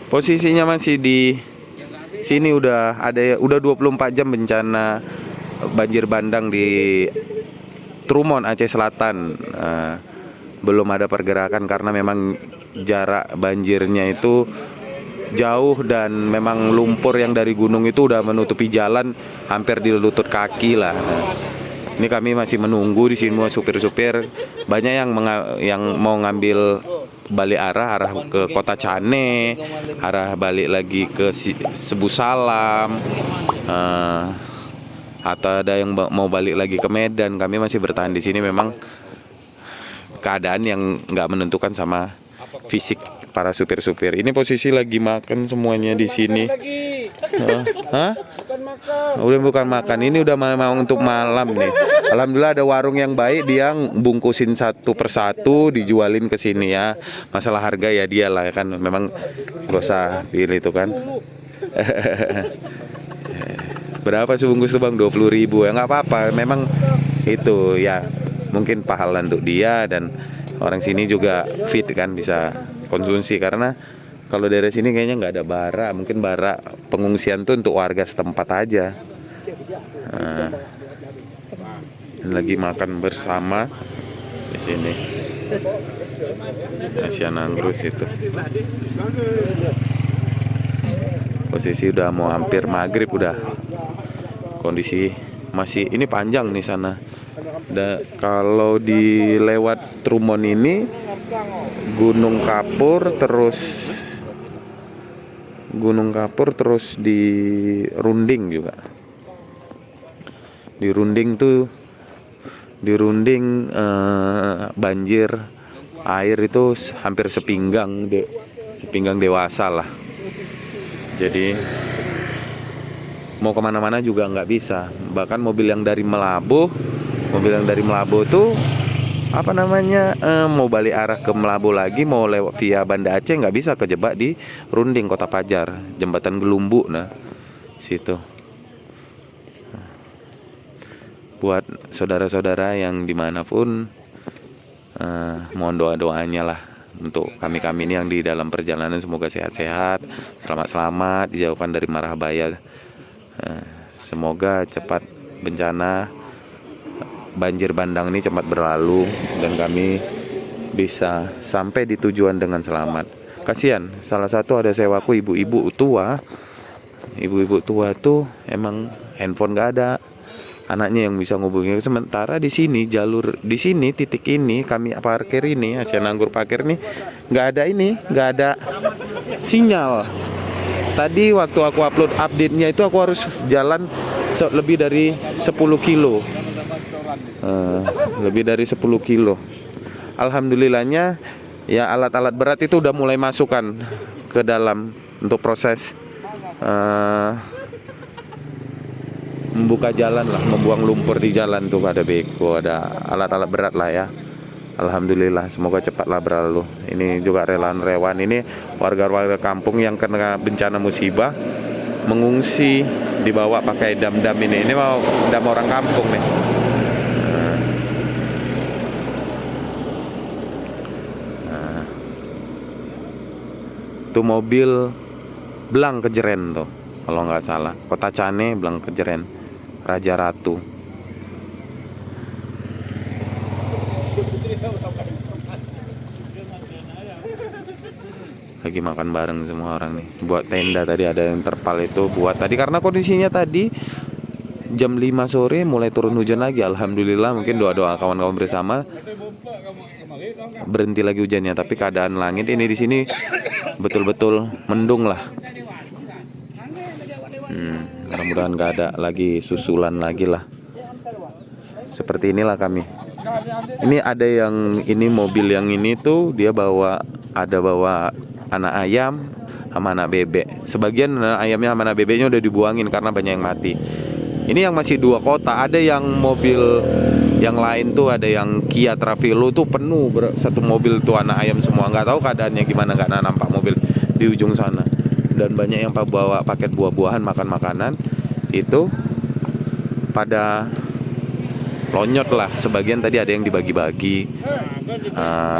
Posisinya masih di sini udah 24 jam bencana banjir bandang di Trumon, Aceh Selatan. Belum ada pergerakan karena memang jarak banjirnya itu jauh dan memang lumpur yang dari gunung itu udah menutupi jalan hampir di lutut kaki lah. Ini kami masih menunggu di sini, semua supir-supir banyak yang mau ngambil balik arah ke Kota Cane, arah balik lagi ke Sebu Salam, atau ada yang mau balik lagi ke Medan. Kami masih bertahan di sini, memang keadaan yang nggak menentukan sama fisik para supir-supir. Ini posisi lagi makan semuanya di sini. Hah? Udah bukan makan, ini udah mau untuk malam nih. Alhamdulillah ada warung yang baik, dia bungkusin satu persatu dijualin ke sini ya. Masalah harga ya dia lah kan, memang gak usah pilih itu kan. Berapa sebungkus tuh bang? 20.000 ya, nggak apa-apa. Memang itu ya mungkin pahala untuk dia, dan orang sini juga fit kan, bisa konsumsi. Karena kalau daerah sini kayaknya nggak ada bara, mungkin bara pengungsian tuh untuk warga setempat aja. Lagi makan bersama di sini. Asian Angrus itu. Posisi udah mau hampir maghrib udah. Kondisi masih ini panjang nih sana. Kalau di lewat Trumon ini Gunung Kapur terus di Runding juga. Di Runding banjir air itu hampir sepinggang dewasa lah. Jadi mau kemana-mana juga nggak bisa. Bahkan mobil yang dari Melabo tuh mau balik arah ke Melabo lagi, mau lewat via Banda Aceh nggak bisa, kejebak di Runding Kota Pajar, jembatan Gelumbu. Nah situ. Buat saudara-saudara yang dimanapun, mohon doa-doanya lah untuk kami ini yang di dalam perjalanan, semoga sehat-sehat, selamat-selamat, dijauhkan dari mara bahaya. Semoga cepat bencana banjir bandang ini cepat berlalu dan kami bisa sampai di tujuan dengan selamat. Kasihan, salah satu ada sewaku ibu-ibu tua tuh emang handphone gak ada, anaknya yang bisa ngubungin. Sementara di sini titik ini kami parkir ini, Asian Anggur parkir nih, nggak ada sinyal. Tadi waktu aku upload update-nya itu aku harus jalan lebih dari 10 kilo. Alhamdulillahnya ya alat-alat berat itu udah mulai masukkan ke dalam untuk proses membuka jalan lah, membuang lumpur di jalan tuh, ada beko, ada alat-alat berat lah ya. Alhamdulillah, semoga cepatlah berlalu. Ini juga relawan ini warga-warga kampung yang kena bencana musibah mengungsi, dibawa pakai dam-dam ini. Ini mau dam orang kampung nih. Tuh mobil Belang Kejeren tuh, kalau nggak salah, Kota Cane, Belang Kejeren, Raja Ratu. Lagi makan bareng semua orang nih. Buat tenda tadi ada yang terpal itu buat tadi, karena kondisinya tadi jam 5 sore mulai turun hujan lagi. Alhamdulillah, mungkin doa-doa kawan-kawan bersama berhenti lagi hujannya, tapi keadaan langit ini di sini betul-betul mendung lah. Mudah-mudahan gak ada lagi susulan lagi lah. Seperti inilah kami. Ini ada yang mobil yang ini tuh dia bawa anak ayam sama anak bebek. Sebagian ayamnya sama anak bebeknya udah dibuangin karena banyak yang mati. Ini yang masih 2 kota. Ada yang mobil yang lain tuh, ada yang Kia Travelo tuh penuh, satu mobil tuh anak ayam semua. Nggak tahu keadaannya gimana, nggak nampak mobil di ujung sana. Dan banyak yang bawa paket buah-buahan, makan makanan itu pada lonyot lah. Sebagian tadi ada yang dibagi-bagi,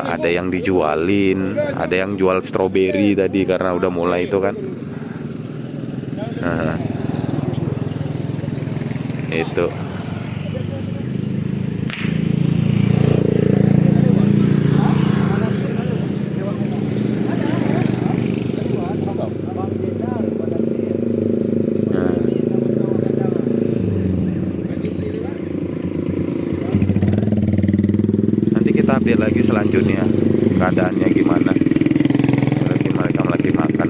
ada yang dijualin, ada yang jual stroberi tadi karena udah mulai itu kan. Nah, itu. Nanti kita update lagi selanjutnya keadaannya gimana. Mereka lagi makan.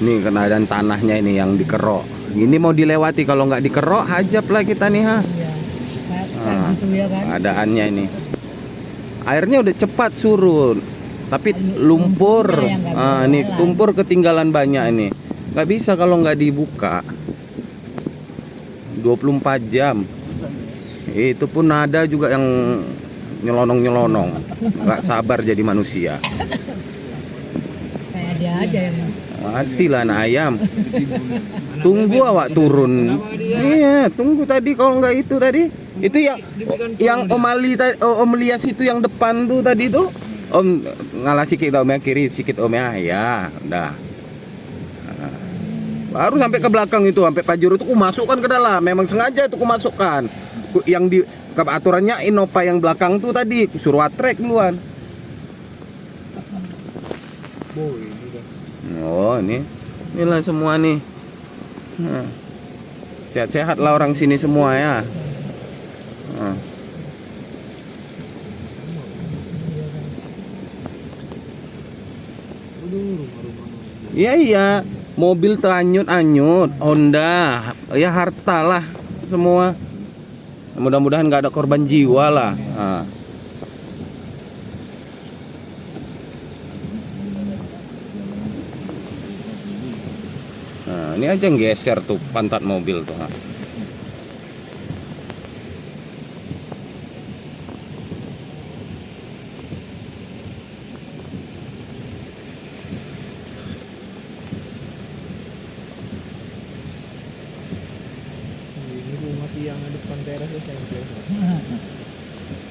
Ini keadaan tanahnya ini yang dikerok. Ini mau dilewati, kalau nggak dikerok hajab lah kita nih ha. Gitu ya kan. Keadaannya ini. Airnya udah cepat surut, tapi lumpur. Ini lumpur ketinggalan banyak ini. Nggak bisa kalau nggak dibuka. 24 jam. Itu pun ada juga yang nyelonong-nyelonong. Nggak sabar jadi manusia. Kayak dia aja yang Matilah anak ayam. Tunggu awak turun. Iya, tunggu tadi kalau nggak itu tadi. Itu yang Om Ali Om Lias itu yang depan tuh tadi tuh. Om ngalah sikit Om ya, kiri sikit Om ya, udah. Baru sampai ke belakang itu, sampai Pajero itu ku masukkan ke dalam. Memang sengaja itu ku masukkan. Yang di aturannya Innova yang belakang tuh tadi ku suruh atrek duluan. Oh inilah semua nih. Sehat-sehat lah orang sini semua ya. Iya, mobil teranyut-anyut, Honda, ya harta lah semua. Mudah-mudahan nggak ada korban jiwa lah. Nah, ini aja yang geser tuh pantat mobil tuh. Ini rumah tiang depan teras SMP.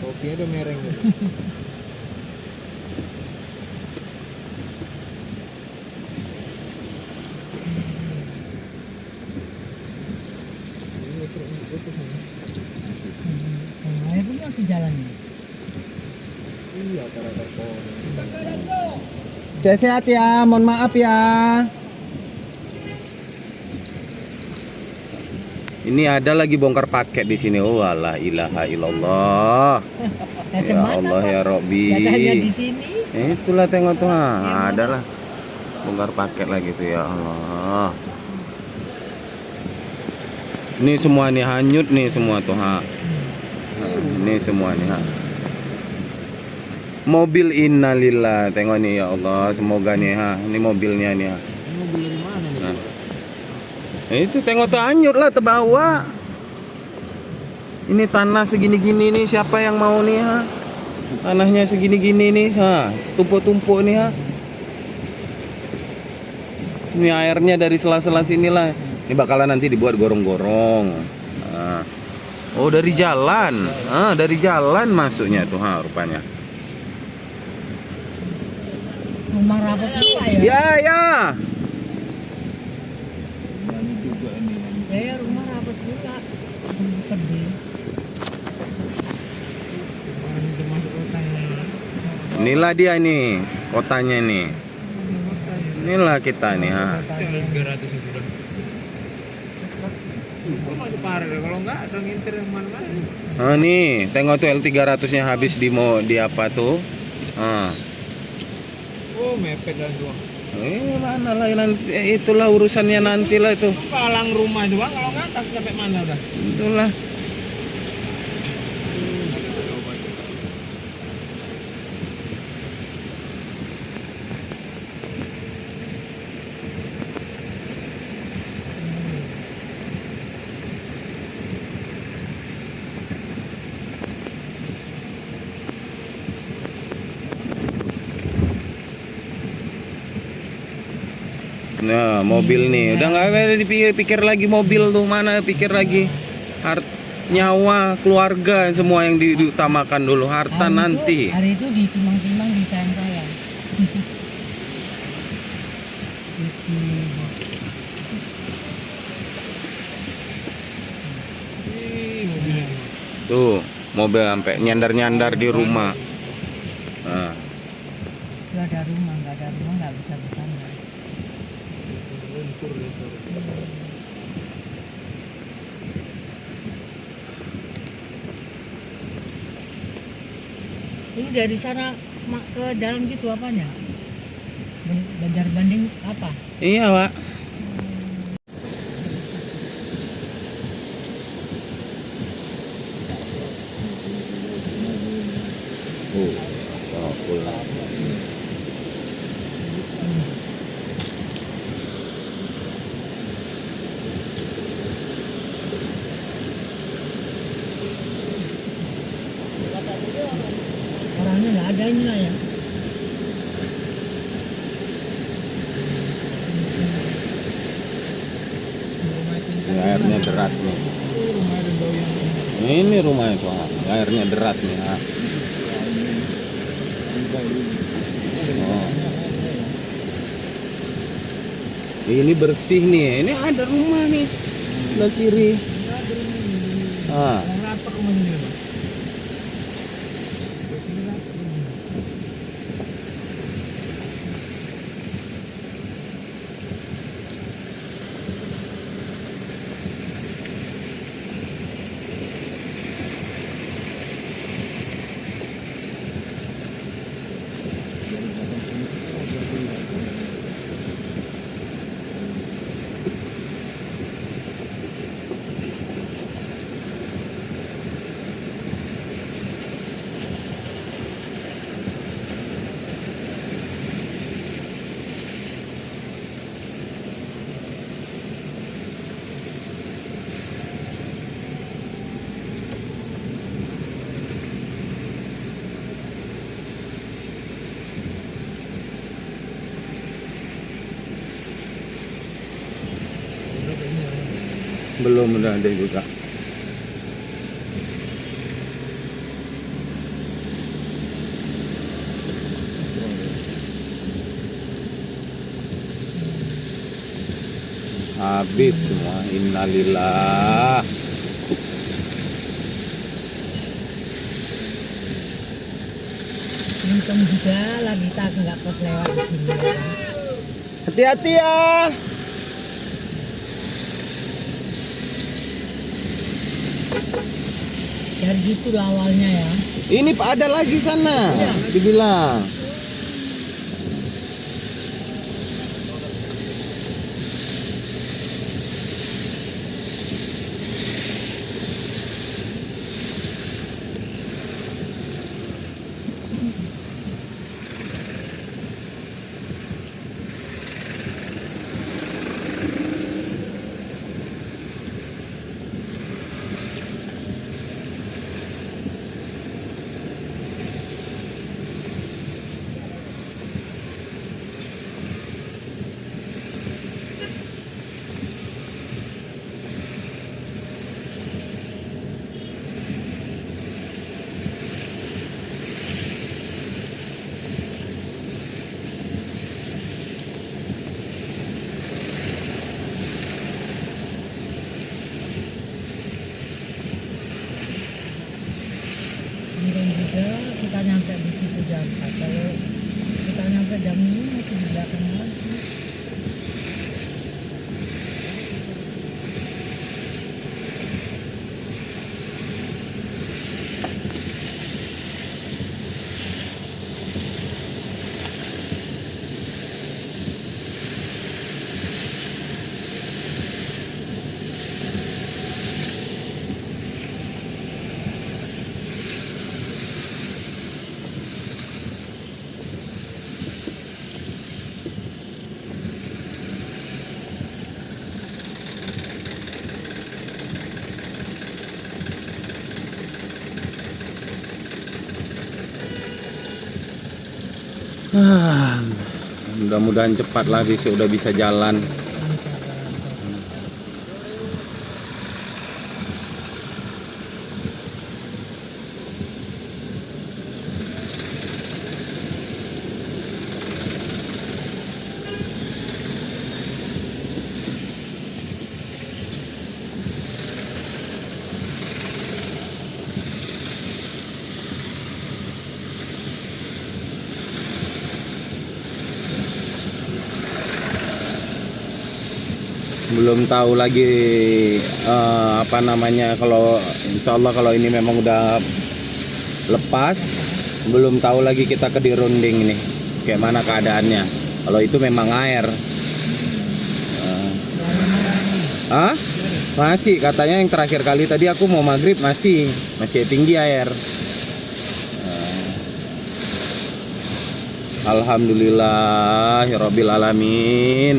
Kopinya udah mereng gitu. air pun masih jalannya. Iya, karena pohon. Sehat-sehat ya, mohon maaf ya. Ini ada lagi bongkar paket di sini. Oh, la ilaha illallah. Ya Allah ya Robbi. Jatahnya di sini. Itulah tengok tuh, ada lah bongkar paket lagi tuh ya Allah. Ini semua nih hanyut nih semua tuh ha. Ini semua nih ha. Mobil innalillah, tengok nih ya Allah, semoga nih ha. Ini mobilnya nih ha. Ini mobil dari mana nih? Nah. Itu tengok tuh hanyut lah terbawa. Ini tanah segini-gini nih, siapa yang mau nih ha? Tanahnya segini-gini nih ha. Tumpuk-tumpuk nih ha. Ini airnya dari sela-sela sinilah. Ini bakalan nanti dibuat gorong-gorong. Nah. Oh dari jalan. Dari jalan masuknya tuh ha rupanya. Rumah rapat juga ya? Ya. Ya rumah rapat juga. Sedih. Inilah dia nih kotanya nih. Inilah kita nih ha. 300 sudah. Kok masih parah deh, kalau enggak ada ngintir yang mana-mana. Nih, tengok tuh L300-nya habis di apa tuh? Oh, mepet dan doang. Mana lah nanti itulah urusannya nanti lah itu. Palang rumah doang, kalau enggak tak sampai mana udah. Itulah. Nah, mobil nih udah nggak ada dipikir lagi mobil tuh, mana pikir lagi nyawa keluarga, semua yang diutamakan dulu, harta nanti. Hari itu ditimbang-timbang disayang-sayang. Mobilnya. Tuh mobil sampai nyandar-nyandar di rumah. Nah, Itu ada rumah, nggak bisa bersandar. Lentur deh. Ini dari sana ke jalan gitu apanya? Banjar Banding apa? iya Pak. Pulang. Orangnya nggak ada ini lah ya. Ini airnya deras nih. Rumah ada bau yang Ini rumahnya soalnya airnya deras nih. Ah. Oh. Ini bersih nih. Ini ada rumah nih sebelah kiri. Ah. rata rumah ini. Belum, udah ada juga. Habis semua. Innalillah. Untung juga lah kita nggak pas lewat di sini. Hati-hati ya. Dari situ lah awalnya ya. Ini Pak ada lagi sana. Iya. Dibilang. Untung juga kita nyampe di situ jam 4. Kalau kita nyampe jam ini masih di belakang lagi. Mudah-mudahan cepat lah besok udah bisa jalan. Belum tahu lagi apa namanya, kalau insya Allah kalau ini memang udah lepas, belum tahu lagi kita ke dirunding nih kayak mana keadaannya. Kalau itu memang air, masih katanya yang terakhir kali tadi aku mau maghrib masih tinggi air. Alhamdulillah ya Rabbil Alamin.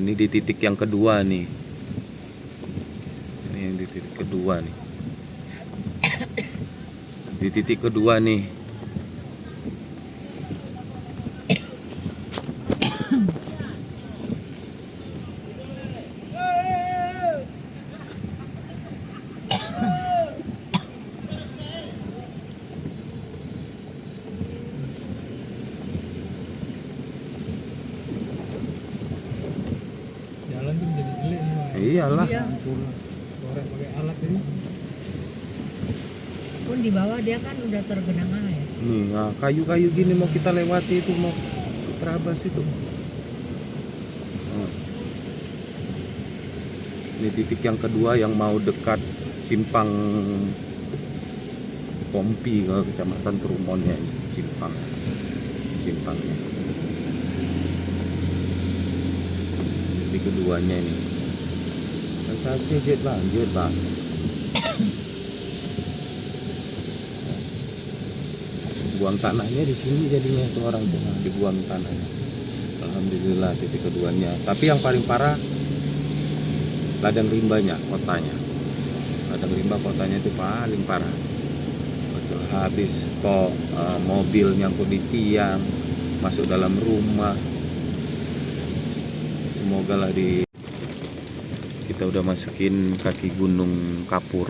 Ini di titik yang kedua nih. Ini yang di titik kedua nih. Di titik kedua nih. Jalan tuh jadi jelek nih, Pak. Iyalah. Iya. Korek pakai alat ini. Pun di bawah dia kan udah tergenang air. Nih, nah, kayu-kayu gini mau kita lewati itu, mau terabas itu. Ini titik yang kedua yang mau dekat simpang Pompi ke Kecamatan Trumonnya, simpangnya. Titik keduanya ini. Masa jet lanjut, Bang. Buang tanahnya di sini jadinya tuh orang tuh, dibuang tanahnya. Alhamdulillah titik keduanya. Tapi yang paling parah ladang rimbanya, kotanya. Ladang rimba kotanya itu paling parah. Betul, habis kok mobil nyangkut di tiang, masuk dalam rumah. Semoga lah kita udah masukin kaki Gunung Kapur.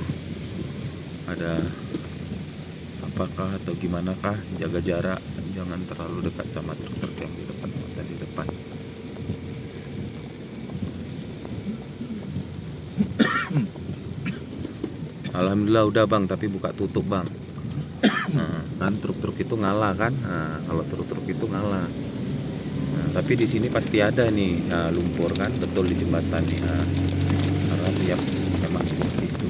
Ada apakah atau gimana kah? Jaga jarak, jangan terlalu dekat sama truk-truk yang di depan. Alhamdulillah udah Bang, tapi buka tutup Bang. Nah, kan truk-truk itu ngalah kan? Nah, kalau truk-truk itu ngalah. Nah, tapi di sini pasti ada nih lumpur kan, betul di jembatan nih. Nah, karena ya memang seperti itu.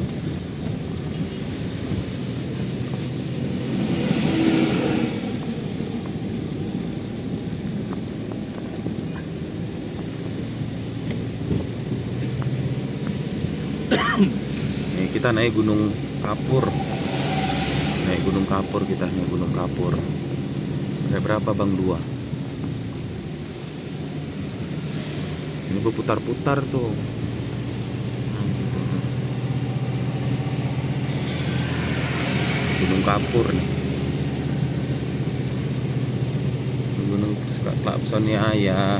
Nih, kita naik Gunung Kapur. Kita naik Gunung Kapur. Kayak berapa Bang? 2. Ini berputar-putar tuh. Nah, gitu. Gunung Kapur nih. Gunung klakson-klakson ya.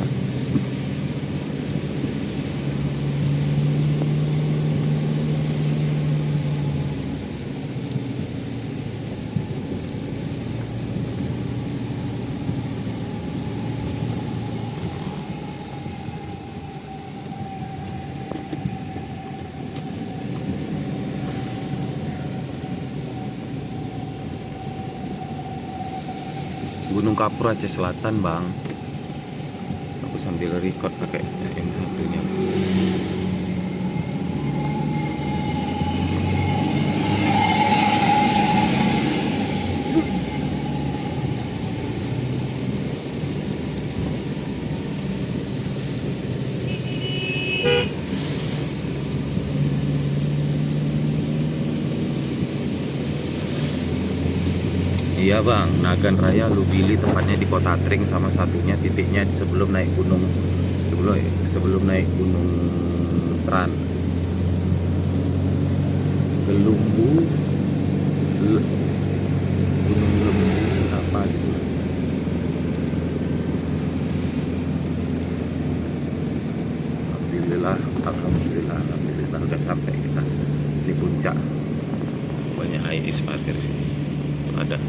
Gunung Kapur Aceh Selatan Bang. Aku sambil record pakai M1 nya. Iya Bang, Nagan Raya Lubili tempatnya di Kota Tring, sama satunya titiknya sebelum naik gunung, sebelum naik gunung Tran. gunung Lembu apa gitu. Alhamdulillah udah sampai kita di puncak. Banyak AIS parkir sini. Tuh ada.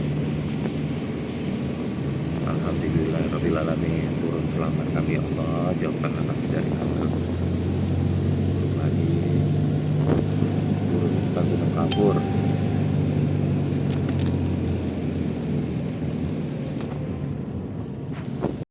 Alhamdulillah rabbil alamin, turun selamat kami ya Allah, jauhkanlah kami dari hal-hal lagi turun kita gunung kapur.